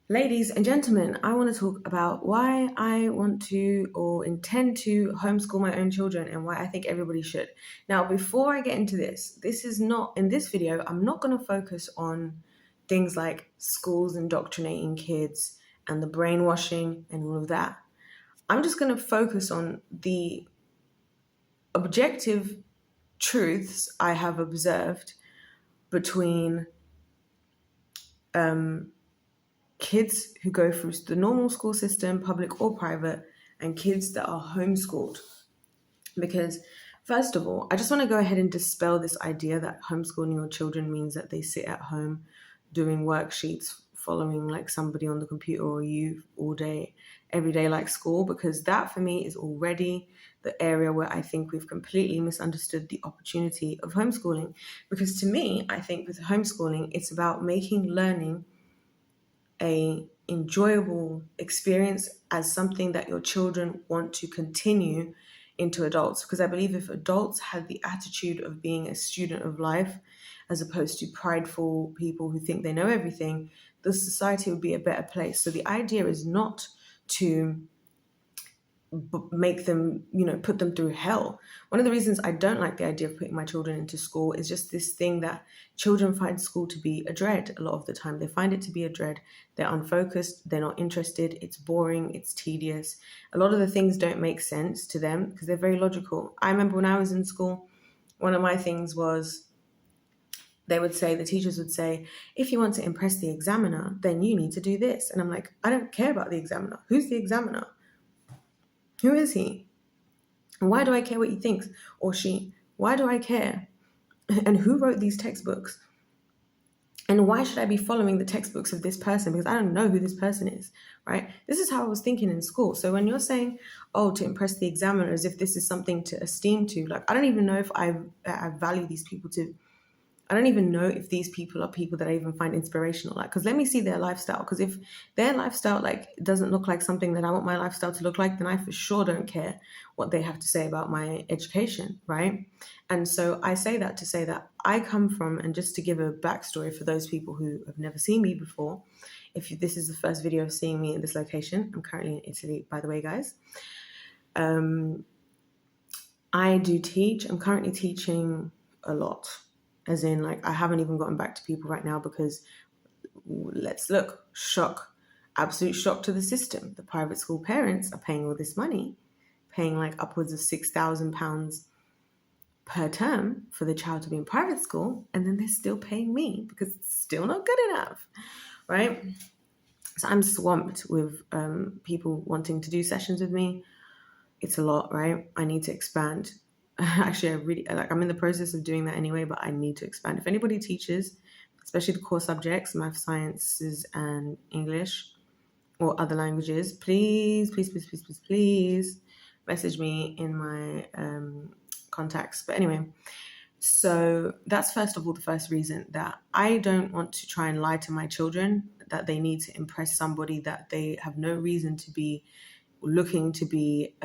Ladies and gentlemen, I want to talk about why I want to or intend to homeschool my own children and why I think everybody should. Now, before I get into this is not, in this video, I'm not going to focus on things like schools indoctrinating kids and the brainwashing and all of that. I'm just going to focus on the objective truths I have observed between kids who go through the normal school system, public or private, and kids that are homeschooled. Because, first of all, I just want to go ahead and dispel this idea that homeschooling your children means that they sit at home doing worksheets, following like somebody on the computer or you all day, every day, like school, because that for me is already the area where I think we've completely misunderstood the opportunity of homeschooling. Because to me, I think with homeschooling, it's about making learning a enjoyable experience as something that your children want to continue into adults, because I believe if adults had the attitude of being a student of life as opposed to prideful people who think they know everything, the society would be a better place. So the idea is not to make them, put them through hell. One of the reasons I don't like the idea of putting my children into school is just this thing that children find school to be a dread a lot of the time. They find it to be a dread. They're unfocused. They're not interested. It's boring. It's tedious. A lot of the things don't make sense to them because they're very logical. I remember when I was in school, one of my things was the teachers would say, if you want to impress the examiner, then you need to do this. And I'm like, I don't care about the examiner. Who's the examiner? Who is he? And why do I care what he thinks or she? Why do I care? And who wrote these textbooks? And why should I be following the textbooks of this person? Because I don't know who this person is, right? This is how I was thinking in school. So when you're saying, oh, to impress the examiner, as if this is something to esteem to, like, I don't even know if I value these people to. I don't even know if these people are people that I even find inspirational. Like, because let me see their lifestyle. Because if their lifestyle like doesn't look like something that I want my lifestyle to look like, then I for sure don't care what they have to say about my education, right? And so I say that to say that I come from, and just to give a backstory for those people who have never seen me before, if this is the first video of seeing me in this location, I'm currently in Italy, by the way, guys. I do teach. I'm currently teaching a lot. As in, like, I haven't even gotten back to people right now because let's look, shock, absolute shock to the system. The private school parents are paying all this money, paying like upwards of £6,000 per term for the child to be in private school, and then they're still paying me because it's still not good enough, right? So I'm swamped with people wanting to do sessions with me. It's a lot, right? I need to expand. Actually, I'm in the process of doing that anyway, but I need to expand. If anybody teaches, especially the core subjects, math, sciences, and English, or other languages, please, please, please, please, please, please message me in my contacts. But anyway, so that's first of all the first reason, that I don't want to try and lie to my children that they need to impress somebody that they have no reason to be looking to be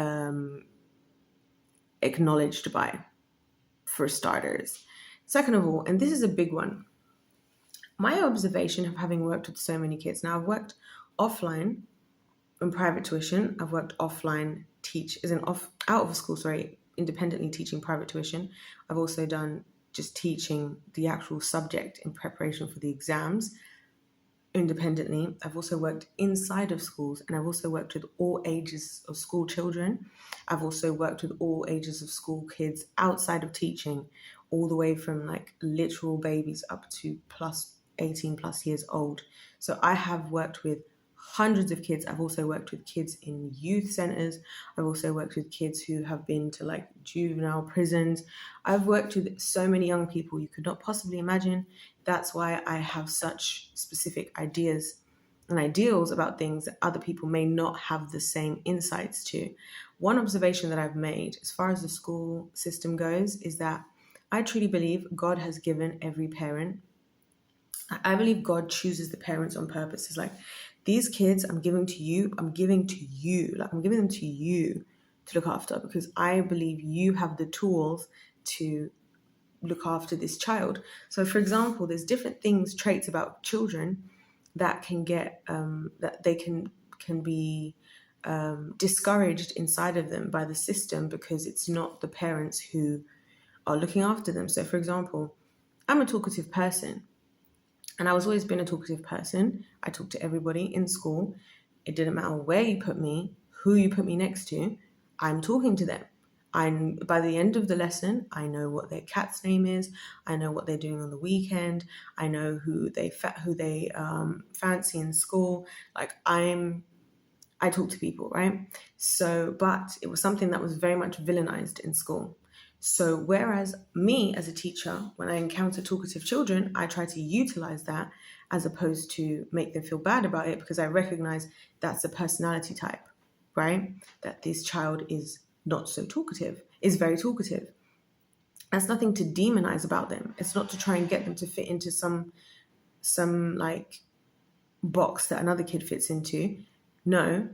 acknowledged by, for starters. Second of all, and this is a big one, my observation of having worked with so many kids. Now, I've worked offline in private tuition. I've worked offline out of school, independently teaching private tuition. I've also done just teaching the actual subject in preparation for the exams independently. I've also worked inside of schools, and I've also worked with all ages of school children. I've also worked with all ages of school kids outside of teaching, all the way from like literal babies up to plus 18 plus years old. So I have worked with hundreds of kids. I've also worked with kids in youth centers. I've also worked with kids who have been to like juvenile prisons. I've worked with so many young people you could not possibly imagine. That's why I have such specific ideas and ideals about things that other people may not have the same insights to. One observation that I've made as far as the school system goes is that I truly believe God has given every parent. I believe God chooses the parents on purpose. It's like, these kids I'm giving to you, I'm giving to you. Like, I'm giving them to you to look after, because I believe you have the tools to look after this child. So, for example, there's different traits about children that can get that they can be discouraged inside of them by the system because it's not the parents who are looking after them. So, for example, I'm a talkative person, and I was always been a talkative person. I talked to everybody in school. It didn't matter where you put me, who you put me next to, I'm talking to them. I'm by the end of the lesson, I know what their cat's name is. I know what they're doing on the weekend. I know who they fancy in school. Like I talk to people, right? So, but it was something that was very much villainized in school. So, whereas me as a teacher, when I encounter talkative children, I try to utilize that as opposed to make them feel bad about it because I recognize that's a personality type, right? That this child is not so talkative, is very talkative. That's nothing to demonize about them. It's not to try and get them to fit into some like box that another kid fits into. No,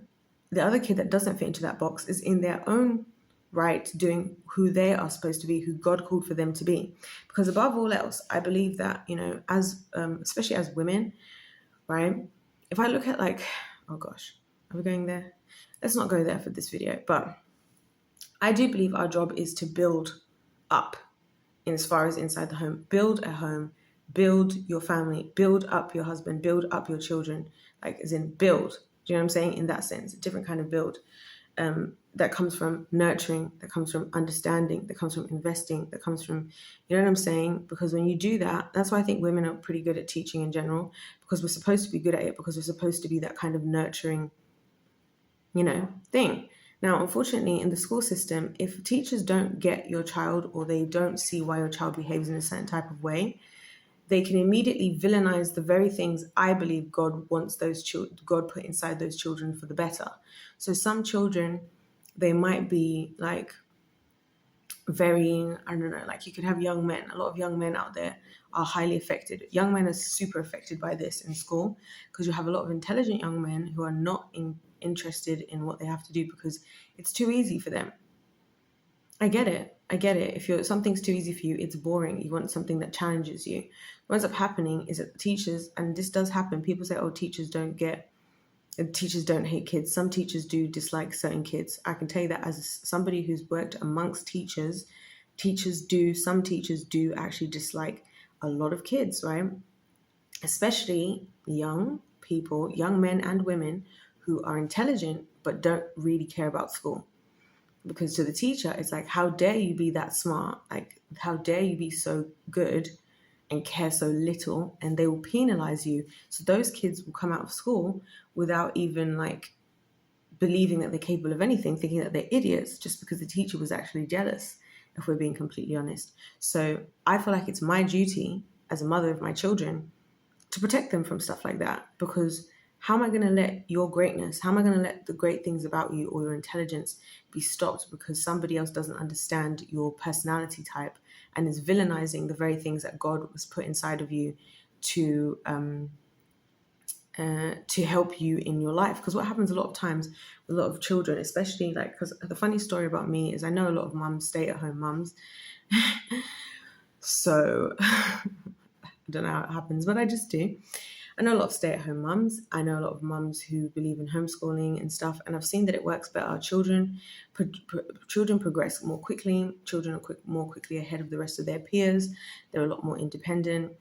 the other kid that doesn't fit into that box is in their own right doing who they are supposed to be, who God called for them to be. Because above all else, I believe that, as especially as women, right? If I look at like, oh gosh, are we going there? Let's not go there for this video. But I do believe our job is to build up in as far as inside the home. Build a home, build your family, build up your husband, build up your children, like as in build. Do you know what I'm saying? In that sense, a different kind of build that comes from nurturing, that comes from understanding, that comes from investing, that comes from, you know what I'm saying? Because when you do that, that's why I think women are pretty good at teaching in general, because we're supposed to be good at it, because we're supposed to be that kind of nurturing, thing. Now, unfortunately, in the school system, if teachers don't get your child or they don't see why your child behaves in a certain type of way, they can immediately villainize the very things I believe God wants God put inside those children for the better. So some children, they might be like very, I don't know, like you could have young men. A lot of young men out there are highly affected. Young men are super affected by this in school because you have a lot of intelligent young men who are not interested in what they have to do because it's too easy for them. I get it. I get it. If something's too easy for you, it's boring. You want something that challenges you. What ends up happening is that teachers, and this does happen, people say, oh, teachers don't hate kids. Some teachers do dislike certain kids. I can tell you that as somebody who's worked amongst teachers, some teachers do actually dislike a lot of kids, right? Especially young people, young men and women who are intelligent but don't really care about school. Because to the teacher, it's like, how dare you be that smart? Like, how dare you be so good and care so little? And they will penalize you. So those kids will come out of school without even like believing that they're capable of anything, thinking that they're idiots just because the teacher was actually jealous, if we're being completely honest. So I feel like it's my duty as a mother of my children to protect them from stuff like that, because how am I going to let your greatness, how am I going to let the great things about you or your intelligence be stopped because somebody else doesn't understand your personality type and is villainizing the very things that God was put inside of you to help you in your life? Because what happens a lot of times with a lot of children, especially like, because the funny story about me is I know a lot of mums, stay-at-home mums. So I don't know how it happens, but I just do. I know a lot of stay-at-home mums. I know a lot of mums who believe in homeschooling and stuff, and I've seen that it works better. Children progress more quickly. Children are more quickly ahead of the rest of their peers. They're a lot more independent.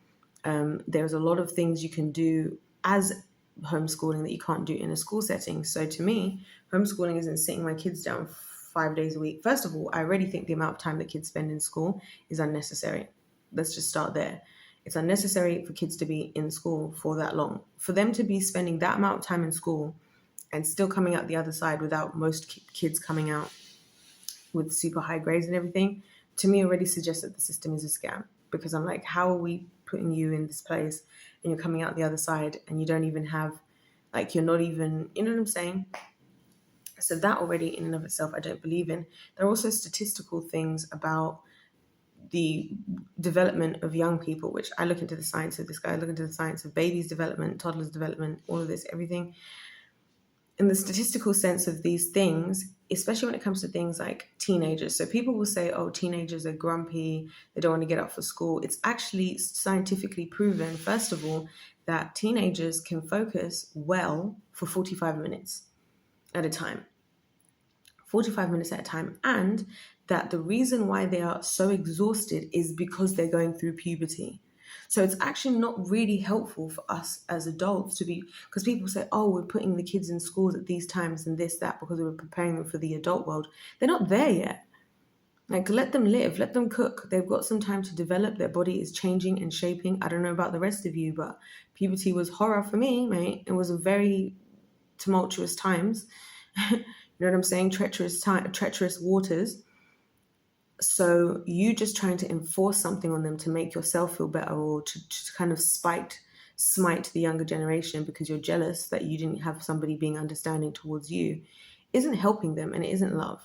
There's a lot of things you can do as homeschooling that you can't do in a school setting. So to me, homeschooling isn't sitting my kids down 5 days a week. First of all, I already think the amount of time that kids spend in school is unnecessary. Let's just start there. It's unnecessary for kids to be in school for that long. For them to be spending that amount of time in school and still coming out the other side without most kids coming out with super high grades and everything, to me already suggests that the system is a scam. Because I'm like, how are we putting you in this place and you're coming out the other side and you don't even have, like, you're not even, you know what I'm saying? So that already in and of itself, I don't believe in. There are also statistical things about the development of young people, which I look into the science of this guy, I look into the science of babies' development, toddlers' development, all of this, everything. In the statistical sense of these things, especially when it comes to things like teenagers. So people will say, oh, teenagers are grumpy, they don't want to get up for school. It's actually scientifically proven, first of all, that teenagers can focus well for 45 minutes at a time. 45 minutes at a time, and that the reason why they are so exhausted is because they're going through puberty. So it's actually not really helpful for us as adults to be, because people say, oh, we're putting the kids in schools at these times and this, that, because we're preparing them for the adult world. They're not there yet. Like, let them live, let them cook. They've got some time to develop. Their body is changing and shaping. I don't know about the rest of you, but puberty was horror for me, mate. It was a very tumultuous times. You know what I'm saying? Treacherous time, treacherous waters. So you just trying to enforce something on them to make yourself feel better, or to kind of smite the younger generation because you're jealous that you didn't have somebody being understanding towards you, isn't helping them, and it isn't love.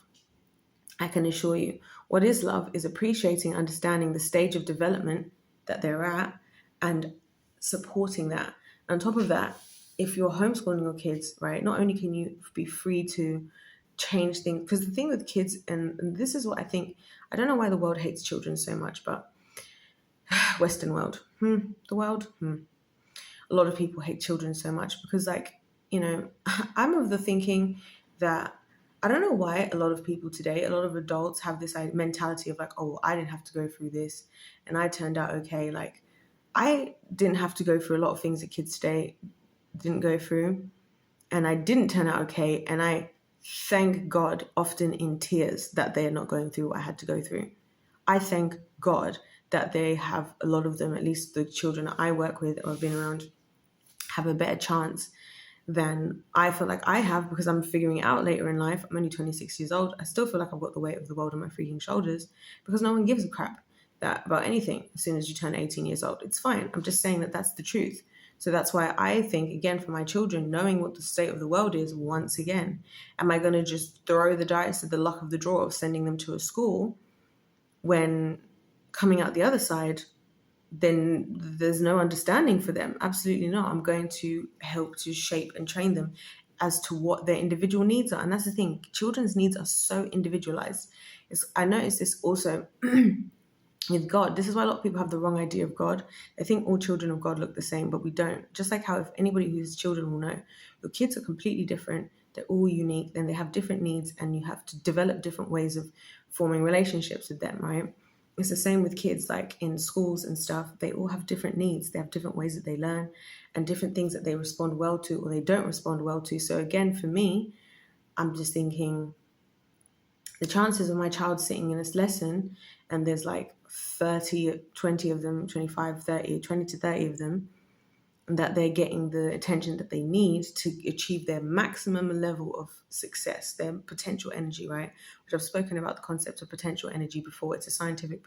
I can assure you. What is love is appreciating, understanding the stage of development that they're at and supporting that. On top of that, if you're homeschooling your kids, right, not only can you be free to change things, because the thing with kids, and this is what I think, I don't know why the world hates children so much, but Western world, the world, a lot of people hate children so much because, like, I'm of the thinking that I don't know why a lot of people today, a lot of adults have this mentality of like, oh, I didn't have to go through this and I turned out okay. Like, I didn't have to go through a lot of things that kids today didn't go through, and I didn't turn out okay. And I thank God, often in tears, that they are not going through what I had to go through. I thank God that they have, a lot of them, at least the children I work with or have been around, have a better chance than I feel like I have, because I'm figuring it out later in life. I'm only 26 years old. I still feel like I've got the weight of the world on my freaking shoulders because no one gives a crap about anything as soon as you turn 18 years old. It's fine. I'm just saying that that's the truth. So that's why I think, again, for my children, knowing what the state of the world is, once again, am I going to just throw the dice at the luck of the draw of sending them to a school when coming out the other side, then there's no understanding for them? Absolutely not. I'm going to help to shape and train them as to what their individual needs are. And that's the thing. Children's needs are so individualized. I noticed this also with God. This is why a lot of people have the wrong idea of God. They think all children of God look the same, but we don't. Just like how, if anybody who's children will know, your kids are completely different. They're all unique. Then they have different needs, and you have to develop different ways of forming relationships with them, right? It's the same with kids, like in schools and stuff. They all have different needs. They have different ways that they learn and different things that they respond well to or they don't respond well to. So again, for me, I'm just thinking the chances of my child sitting in this lesson and there's like 30, 20 of them, 25, 30, 20 to 30 of them, that they're getting the attention that they need to achieve their maximum level of success, their potential energy, right? Which I've spoken about the concept of potential energy before. It's a scientific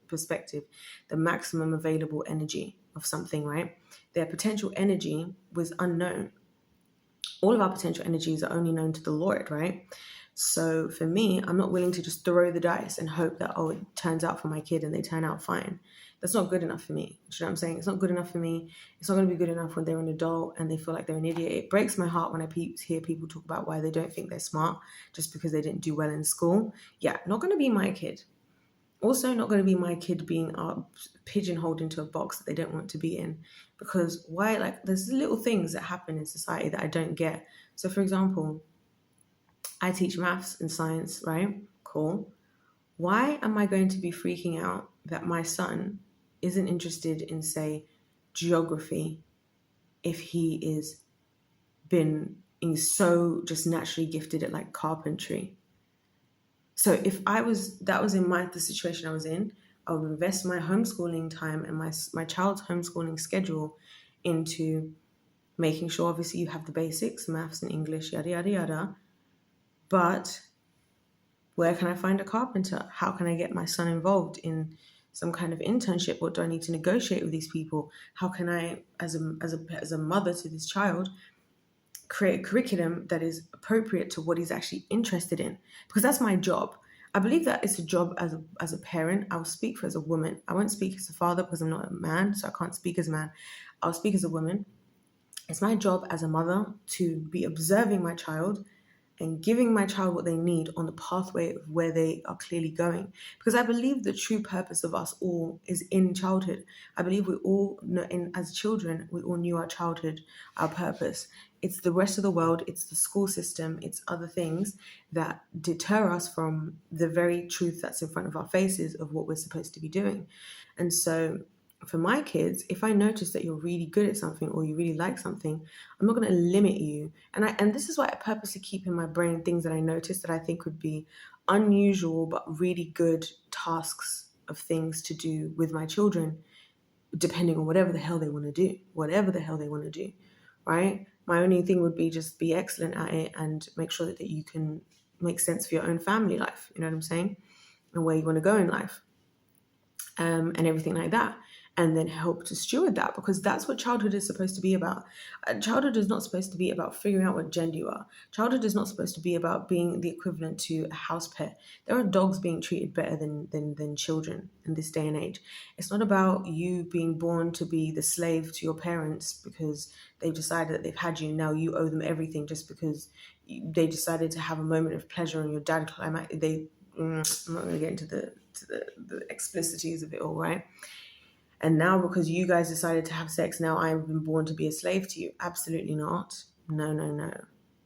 perspective, the maximum available energy of something, right? Their potential energy was unknown. All of our potential energies are only known to the Lord, right? So for me, I'm not willing to just throw the dice and hope that, oh, it turns out for my kid and they turn out fine. That's not good enough for me. Do you know what I'm saying? It's not good enough for me. It's not going to be good enough when they're an adult and they feel like they're an idiot. It breaks my heart when I hear people talk about why they don't think they're smart just because they didn't do well in school. Yeah, not going to be my kid. Also, not going to be my kid being pigeonholed into a box that they don't want to be in. Because why? Like, there's little things that happen in society that I don't get. So, for example, I teach maths and science, right? Cool. Why am I going to be freaking out that my son isn't interested in, say, geography if he is been in so just naturally gifted at like carpentry? So if that was in the situation I was in, I would invest my homeschooling time and my child's homeschooling schedule into making sure, obviously, you have the basics, maths and English, yada, yada, yada. But where can I find a carpenter? How can I get my son involved in some kind of internship? What do I need to negotiate with these people? How can I, as a mother to this child, create a curriculum that is appropriate to what he's actually interested in? Because that's my job. I believe that it's a job as a parent. I will speak for as a woman. I won't speak as a father because I'm not a man, so I can't speak as a man. I'll speak as a woman. It's my job as a mother to be observing my child and giving my child what they need on the pathway of where they are clearly going. Because I believe the true purpose of us all is in childhood. I believe we all know, as children, we all knew our childhood, our purpose. It's the rest of the world, it's the school system, it's other things that deter us from the very truth that's in front of our faces of what we're supposed to be doing. And so for my kids, if I notice that you're really good at something or you really like something, I'm not going to limit you. And this is why I purposely keep in my brain things that I notice that I think would be unusual but really good tasks of things to do with my children, depending on whatever the hell they want to do, whatever the hell they want to do, right? My only thing would be just be excellent at it and make sure that you can make sense for your own family life. You know what I'm saying? And where you want to go in life, and everything like that. And then help to steward that, because that's what childhood is supposed to be about. Childhood is not supposed to be about figuring out what gender you are. Childhood is not supposed to be about being the equivalent to a house pet. There are dogs being treated better than children in this day and age. It's not about you being born to be the slave to your parents because they've decided that they've had you. Now you owe them everything just because they decided to have a moment of pleasure and your dad climax. I'm not going to get into the explicities of it all, right? And now because you guys decided to have sex, now I've been born to be a slave to you. Absolutely not. No, no, no,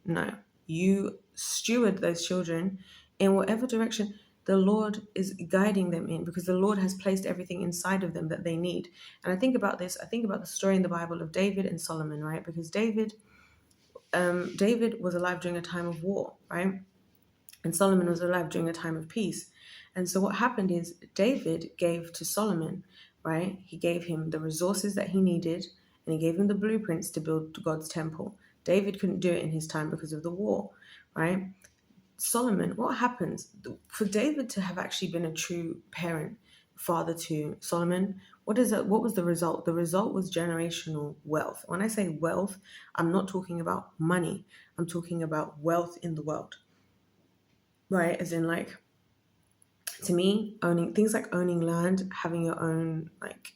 no. You steward those children in whatever direction the Lord is guiding them in, because the Lord has placed everything inside of them that they need. And I think about this, I think about the story in the Bible of David and Solomon, right? Because David was alive during a time of war, right? And Solomon was alive during a time of peace. And so what happened is David gave to Solomon, right? He gave him the resources that he needed, and he gave him the blueprints to build God's temple. David couldn't do it in his time because of the war, right? Solomon, what happens for David to have actually been a true parent, father to Solomon? What was the result? The result was generational wealth. When I say wealth, I'm not talking about money. I'm talking about wealth in the world, right? As in, like, to me, owning things like owning land, having your own like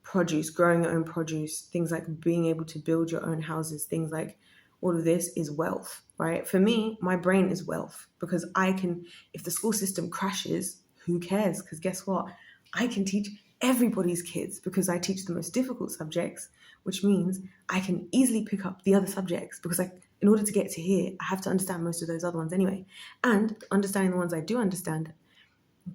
produce, growing your own produce, things like being able to build your own houses, things like all of this is wealth, right? For me, my brain is wealth, because I can, if the school system crashes, who cares? Because guess what? I can teach everybody's kids because I teach the most difficult subjects, which means I can easily pick up the other subjects because in order to get to here, I have to understand most of those other ones anyway. And understanding the ones I do understand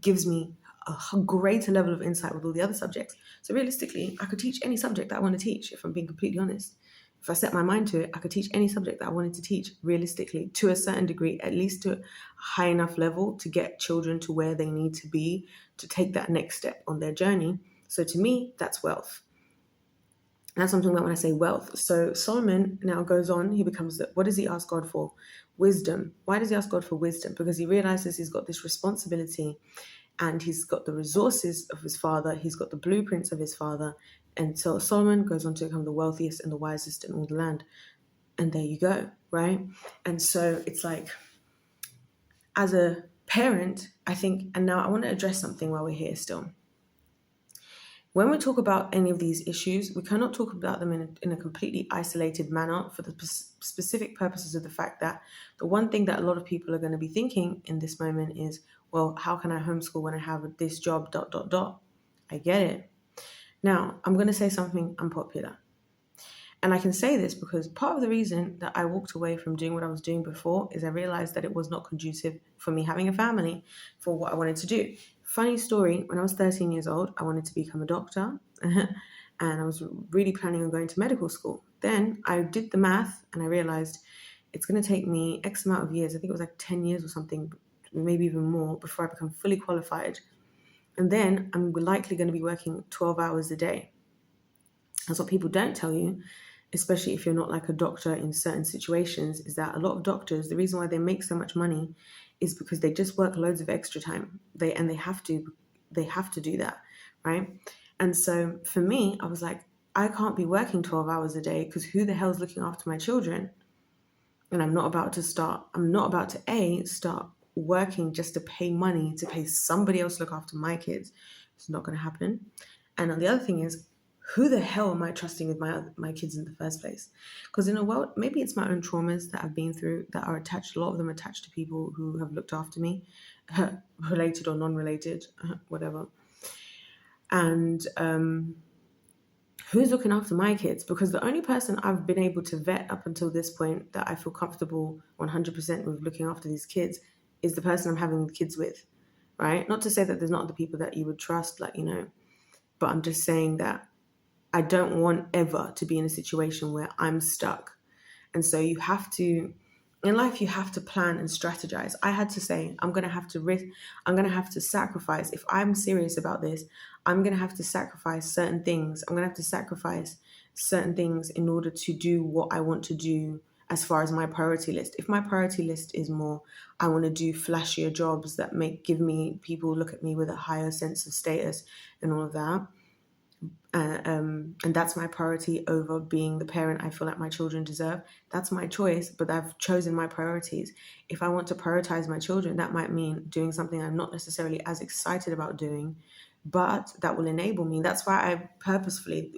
gives me a greater level of insight with all the other subjects. So realistically, I could teach any subject that I want to teach, if I'm being completely honest. If I set my mind to it, I could teach any subject that I wanted to teach realistically to a certain degree, at least to a high enough level to get children to where they need to be to take that next step on their journey. So to me, that's wealth. And that's something about when I say wealth. So Solomon now goes on, he becomes, what does he ask God for? Wisdom. Why does he ask God for wisdom? Because he realizes he's got this responsibility and he's got the resources of his father, he's got the blueprints of his father. And so Solomon goes on to become the wealthiest and the wisest in all the land. And there you go, right? And so it's like, as a parent, I think, and now I want to address something while we're here still. When we talk about any of these issues, we cannot talk about them in a completely isolated manner for the specific purposes of the fact that the one thing that a lot of people are going to be thinking in this moment is, well, how can I homeschool when I have this job, ... I get it. Now, I'm going to say something unpopular. And I can say this because part of the reason that I walked away from doing what I was doing before is I realized that it was not conducive for me having a family for what I wanted to do. Funny story, when I was 13 years old, I wanted to become a doctor and I was really planning on going to medical school. Then I did the math and I realized it's going to take me X amount of years. I think it was like 10 years or something, maybe even more, before I become fully qualified. And then I'm likely going to be working 12 hours a day. That's what people don't tell you, especially if you're not like a doctor in certain situations, is that a lot of doctors, the reason why they make so much money is because they just work loads of extra time. They have to do that, right? And so for me, I was like, I can't be working 12 hours a day because who the hell is looking after my children? And I'm not about to start working just to pay money to pay somebody else to look after my kids. It's not going to happen. And the other thing is, who the hell am I trusting with my kids in the first place? Because in a world, maybe it's my own traumas that I've been through that are attached. A lot of them attached to people who have looked after me, related or non-related, whatever. And who's looking after my kids? Because the only person I've been able to vet up until this point that I feel comfortable 100% with looking after these kids is the person I'm having the kids with, right? Not to say that there's not other people that you would trust, like, but I'm just saying that I don't want ever to be in a situation where I'm stuck. And so you have to, in life, you have to plan and strategize. I had to say, I'm going to have to risk, I'm going to have to sacrifice. If I'm serious about this, I'm going to have to sacrifice certain things. I'm going to have to sacrifice certain things in order to do what I want to do as far as my priority list. If my priority list is more, I want to do flashier jobs that give me people look at me with a higher sense of status and all of that, and that's my priority over being the parent I feel like my children deserve. That's my choice, but I've chosen my priorities. If I want to prioritize my children, that might mean doing something I'm not necessarily as excited about doing, but that will enable me. That's why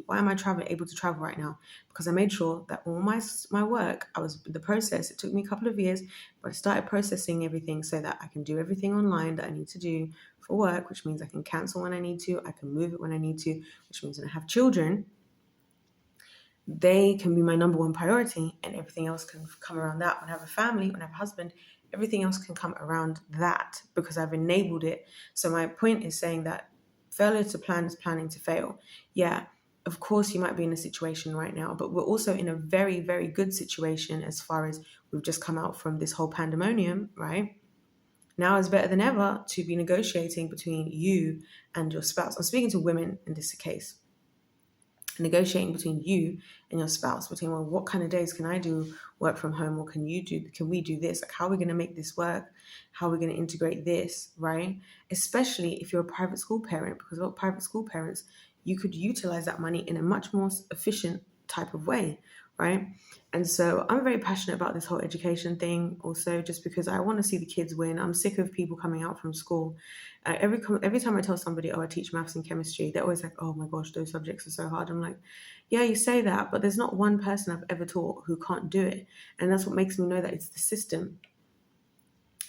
why am I able to travel right now? Because I made sure that all my work, I was the process. It took me a couple of years, but I started processing everything so that I can do everything online that I need to do for work, which means I can cancel when I need to, I can move it when I need to, which means when I have children, they can be my number one priority and everything else can come around that. When I have a family, when I have a husband, everything else can come around that because I've enabled it. So my point is saying that failure to plan is planning to fail. Yeah, of course you might be in a situation right now, but we're also in a very, very good situation as far as we've just come out from this whole pandemonium, right? Now is better than ever to be negotiating between you and your spouse. I'm speaking to women in this case, negotiating between you and your spouse, between, well, what kind of days can I do work from home, or can we do this? Like, how are we going to make this work? How are we going to integrate this, right? Especially if you're a private school parent, because a lot of private school parents, you could utilize that money in a much more efficient type of way, right? And so I'm very passionate about this whole education thing also, just because I want to see the kids win. I'm sick of people coming out from school. Every time I tell somebody, oh, I teach maths and chemistry, they're always like, oh my gosh, those subjects are so hard. I'm like, yeah, you say that, but there's not one person I've ever taught who can't do it. And that's what makes me know that it's the system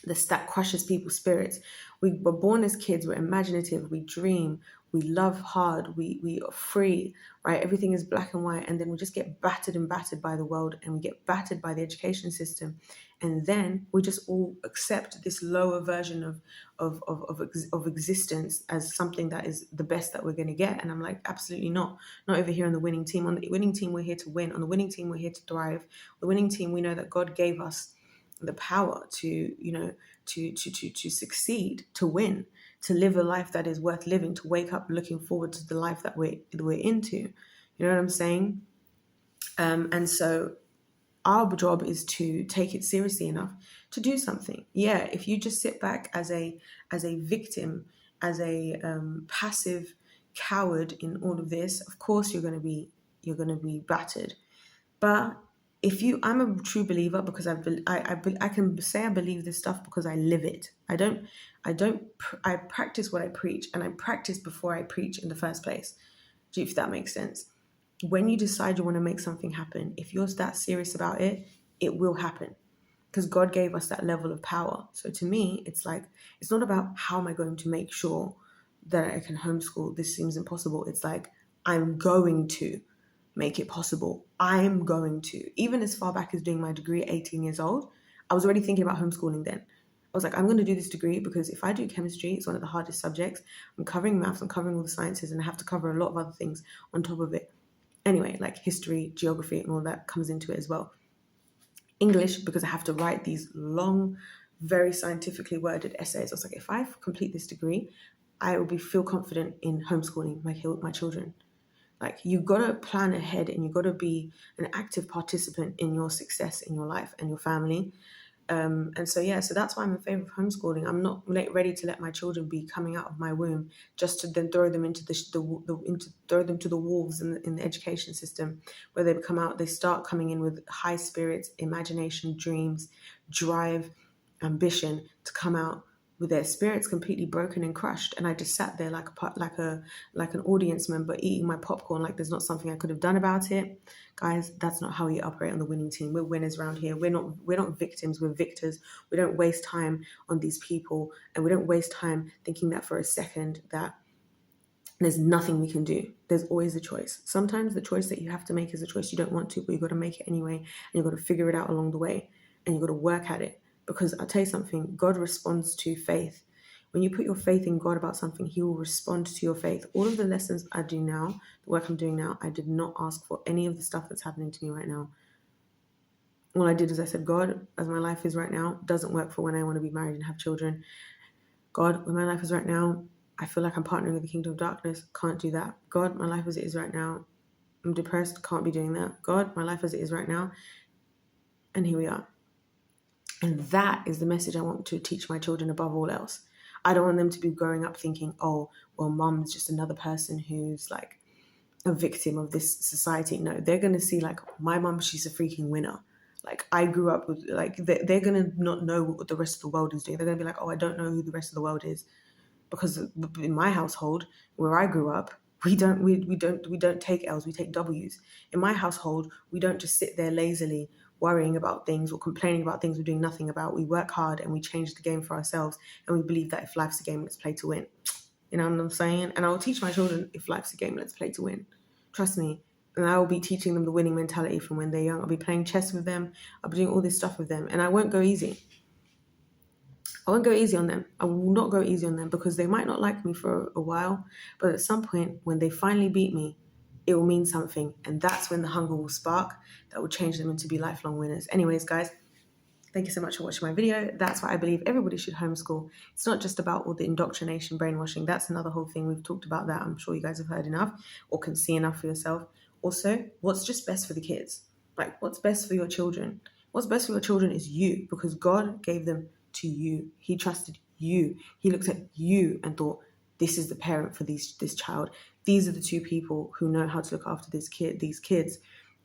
that crushes people's spirits. We were born as kids, we're imaginative, we dream, we love hard, we are free, right? Everything is black and white, and then we just get battered and battered by the world, and we get battered by the education system, and then we just all accept this lower version of existence as something that is the best that we're going to get. And I'm like, absolutely not over here on the winning team. On the winning team, we're here to win. On the winning team, we're here to thrive. The winning team, we know that God gave us the power to to succeed, to win, to live a life that is worth living, to wake up looking forward to the life that we're into. You know what I'm saying? And so our job is to take it seriously enough to do something. Yeah, if you just sit back as a victim, as a passive coward in all of this, of course you're going to be battered. But I'm a true believer because I can say I believe this stuff because I live it. I practice what I preach, and I practice before I preach in the first place. If that makes sense. When you decide you want to make something happen, if you're that serious about it, it will happen because God gave us that level of power. So to me, it's like, it's not about how am I going to make sure that I can homeschool. This seems impossible. It's like, I'm going to make it possible. I'm going to. Even as far back as doing my degree at 18 years old, I was already thinking about homeschooling then. I was like, I'm going to do this degree because if I do chemistry, it's one of the hardest subjects. I'm covering maths, I'm covering all the sciences, and I have to cover a lot of other things on top of it. Anyway, like history, geography, and all that comes into it as well. English, because I have to write these long, very scientifically worded essays. I was like, if I complete this degree, I will feel confident in homeschooling my children. Like, you gotta plan ahead, and you gotta be an active participant in your success in your life and your family. And so yeah, so that's why I'm in favor of homeschooling. I'm not ready to let my children be coming out of my womb just to then throw them into throw them to the wolves in the education system, where they start coming in with high spirits, imagination, dreams, drive, ambition, to come out with their spirits completely broken and crushed, and I just sat there like like an audience member eating my popcorn, like there's not something I could have done about it. Guys, that's not how we operate on the winning team. We're winners around here. We're not victims, we're victors. We don't waste time on these people, and we don't waste time thinking that for a second that there's nothing we can do. There's always a choice. Sometimes the choice that you have to make is a choice you don't want to, but you've got to make it anyway, and you've got to figure it out along the way, and you've got to work at it. Because I'll tell you something, God responds to faith. When you put your faith in God about something, He will respond to your faith. All of the lessons I do now, the work I'm doing now, I did not ask for any of the stuff that's happening to me right now. All I did is I said, God, as my life is right now, doesn't work for when I want to be married and have children. God, when my life is right now, I feel like I'm partnering with the kingdom of darkness. Can't do that. God, my life as it is right now, I'm depressed. Can't be doing that. God, my life as it is right now. And here we are. And that is the message I want to teach my children above all else. I don't want them to be growing up thinking, oh, well, mum's just another person who's like a victim of this society. No, they're going to see like, my mum, she's a freaking winner. Like I grew up with, like, they're going to not know what the rest of the world is doing. They're going to be like, oh, I don't know who the rest of the world is. Because in my household, where I grew up, we don't take L's, we take W's. In my household, we don't just sit there lazily worrying about things or complaining about things we're doing nothing about. We work hard and we change the game for ourselves, and we believe that if life's a game, let's play to win. You know what I'm saying? And I'll teach my children, if life's a game, let's play to win. Trust me. And I will be teaching them the winning mentality from when they're young. I'll be playing chess with them. I'll be doing all this stuff with them, and I won't go easy. I won't go easy on them. I will not go easy on them, because they might not like me for a while, but at some point when they finally beat me, it will mean something. And that's when the hunger will spark that will change them into be lifelong winners. Anyways, guys, thank you so much for watching my video. That's why I believe everybody should homeschool. It's not just about all the indoctrination, brainwashing. That's another whole thing. We've talked about that. I'm sure you guys have heard enough or can see enough for yourself. Also, what's just best for the kids? Like, what's best for your children? What's best for your children is you, because God gave them to you. He trusted you. He looked at you and thought, this is the parent for this child. These are the two people who know how to look after these kids.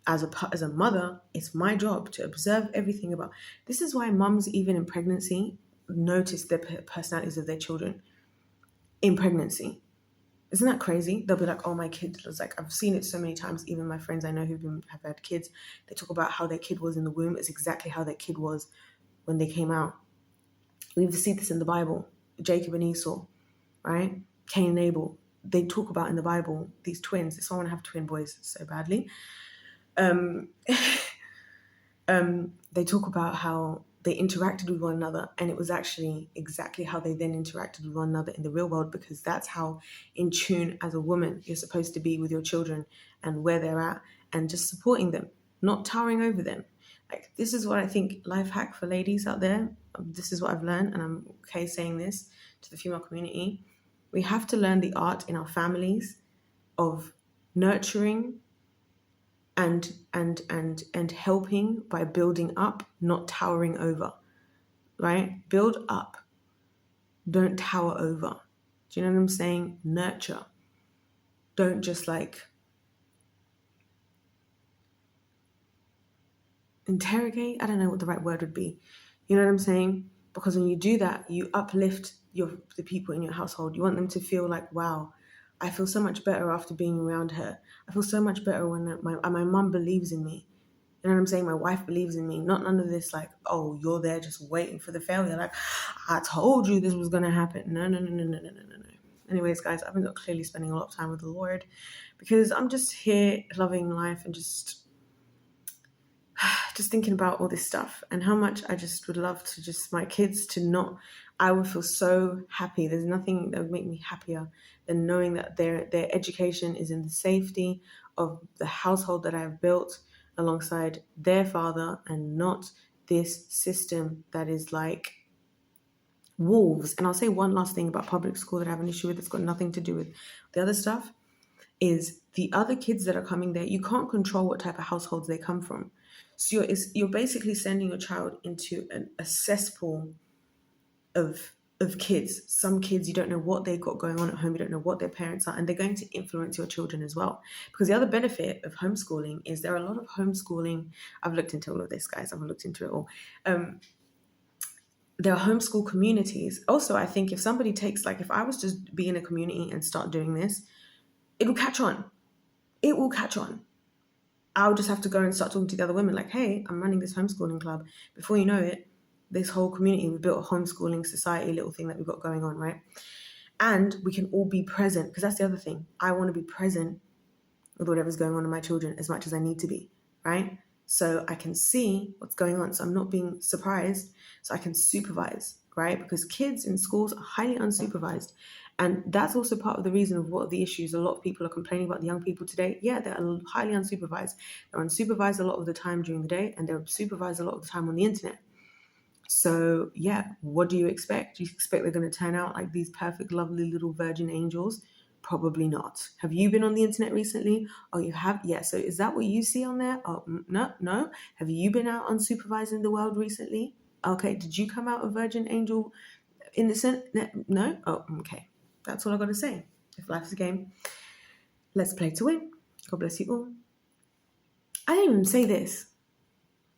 As a mother, it's my job to observe everything about. This is why mums, even in pregnancy, notice the personalities of their children in pregnancy. Isn't that crazy? They'll be like, oh, my kid was like, I've seen it so many times. Even my friends I know have had kids, they talk about how their kid was in the womb. It's exactly how their kid was when they came out. We even see this in the Bible. Jacob and Esau, right? Cain and Abel. They talk about in the Bible these twins. It's I want to have twin boys so badly. They talk about how they interacted with one another, and it was actually exactly how they then interacted with one another in the real world, because that's how in tune as a woman you're supposed to be with your children and where they're at, and just supporting them, not towering over them. Like, this is what I think, life hack for ladies out there. This is what I've learned, and I'm okay saying this to the female community. We have to learn the art in our families of nurturing and helping by building up, not towering over, right? Build up, don't tower over. Do you know what I'm saying? Nurture. Don't just like interrogate. I don't know what the right word would be. You know what I'm saying? Because when you do that, you uplift the people in your household. You want them to feel like, wow, I feel so much better after being around her. I feel so much better when my mum believes in me. You know what I'm saying? My wife believes in me. Not none of this like, oh, you're there just waiting for the failure. Like, I told you this was going to happen. No. Anyways, guys, I've been clearly spending a lot of time with the Lord, because I'm just here loving life and just thinking about all this stuff and how much I just would love to just my kids to not. I would feel so happy. There's nothing that would make me happier than knowing that their education is in the safety of the household that I've built alongside their father, and not this system that is like wolves. And I'll say one last thing about public school that I have an issue with. It's got nothing to do with the other stuff. Is the other kids that are coming there, you can't control what type of households they come from. So you're basically sending your child into a cesspool of kids. Some kids, you don't know what they've got going on at home, you don't know what their parents are, and they're going to influence your children as well. Because the other benefit of homeschooling is there are a lot of. I've looked into all of this, guys. I've looked into it all. there are homeschool communities. Also, I think if somebody takes, like, if I was to be in a community and start doing this, it'll catch on. It will catch on. I'll just have to go and start talking to the other women, like, hey, I'm running this homeschooling club. Before you know it, this whole community, we built a homeschooling society little thing that we've got going on, right? And we can all be present, because that's the other thing. I want to be present with whatever's going on in my children as much as I need to be, right? So I can see what's going on. So I'm not being surprised. So I can supervise, right? Because kids in schools are highly unsupervised. And that's also part of the reason of what the issues a lot of people are complaining about the young people today. Yeah, they're highly unsupervised. They're unsupervised a lot of the time during the day, and they're supervised a lot of the time on the internet. So, yeah, what do you expect? Do you expect they're going to turn out like these perfect, lovely little virgin angels? Probably not. Have you been on the internet recently? Oh, you have? Yeah. So, is that what you see on there? Oh, no, no. Have you been out unsupervised in the world recently? Okay. Did you come out a virgin angel innocent? No? Oh, okay. That's all I got to say. If life's a game, let's play to win. God bless you all. I didn't even say this.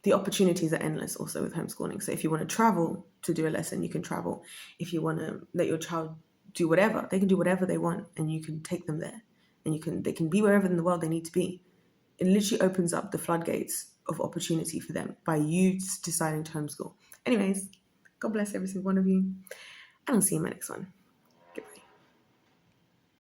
The opportunities are endless also with homeschooling. So if you want to travel to do a lesson, you can travel. If you want to let your child do whatever, they can do whatever they want, and you can take them there, and they can be wherever in the world they need to be. It literally opens up the floodgates of opportunity for them by you deciding to homeschool. Anyways, God bless every single one of you, and I'll see you in my next one.